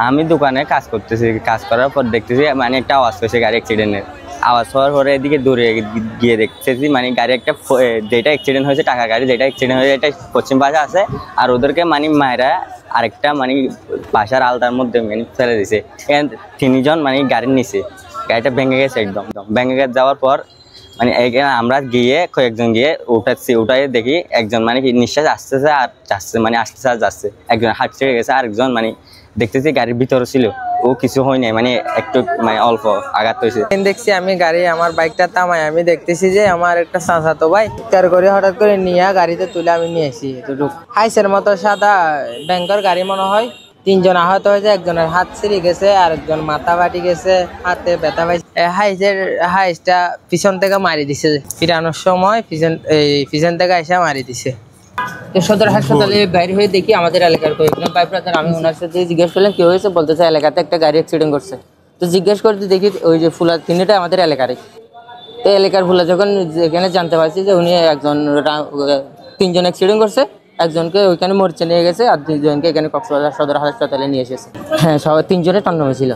আমি দোকানে কাজ করতেছি, কাজ করার পর দেখতেছি মানে একটা আওয়াজ হয়েছে গাড়ি অ্যাক্সিডেন্টের। আওয়াজ হওয়ার পরে এদিকে দূরে গিয়ে দেখতেছি মানে গাড়ি একটা যেটা অ্যাক্সিডেন্ট হয়েছে, টাকা গাড়ি যেটা অ্যাক্সিডেন্ট হয়েছে এটা পশ্চিম পাশে আছে, আর ওদেরকে মানে মায়েরা আরেকটা মানে বাসার আলতার মধ্যে মানে ফেলে দিছে। তিনজন মানে গাড়ির নিচে, গাড়িটা ভেঙে গেছে একদম। ভেঙে গেছে যাওয়ার পর মানে আমরা গিয়ে কয়েকজন গিয়ে উঠাই দেখি একজন মানে কি নিঃশ্বাস আসতেছে আর যাচ্ছে, মানে আসতেছে আর যাচ্ছে। একজন হাত ছেড়ে গেছে, আরেকজন মানে দেখতেছি গাড়ির ভিতরে ছিল, ও কিছু হয় নাই, মানে একটু মানে অল্প আঘাত হয়েছে। দেখছি আমি গাড়ি আমার বাইকটা থামাই, আমি দেখতেছি যে আমার একটা চাচাতো ভাই চিৎকার করে হঠাৎ করে নিয়ে গাড়িতে তুলে আমি নিয়ে এসি এতটুকু। হাইসের মতো সাদা ব্যাংকের গাড়ি মনে হয়। তিনজন আহত হয়েছে, একজনের হাত ছিঁড়ে গেছে, আরেকজন মাথা ফাটি গেছে, হাতে ব্যথা পাইছে। হাইসটা পিছন থেকে মারি দিছে, ফিরানোর সময় পিছন থেকে এসে মারি দিছে। সদর হাসপাতালে বাইরে হয়ে দেখি আমাদের এলাকার কয়েকজন ভাই ব্রাদার, আমি ওনার সাথে জিজ্ঞেস করলাম কি হয়েছে, বলতেছে এলাকাতে একটা গাড়ি অ্যাক্সিডেন্ট করছে। তো জিজ্ঞেস করতে দেখি ওই যে ফুলা তিনটা আমাদের এলাকারই। তো এলাকার ফুলা যখন এখানে জানতে পারছি যে উনি তিনজন অ্যাক্সিডেন্ট করছে, একজনকে ওইখানে মরচে নিয়ে গেছে আর দুজনকে এখানে কক্সবাজার সদর হাসপাতালে নিয়ে এসেছে। হ্যাঁ, সবাই তিনজনের টান্ন হয়েছিল।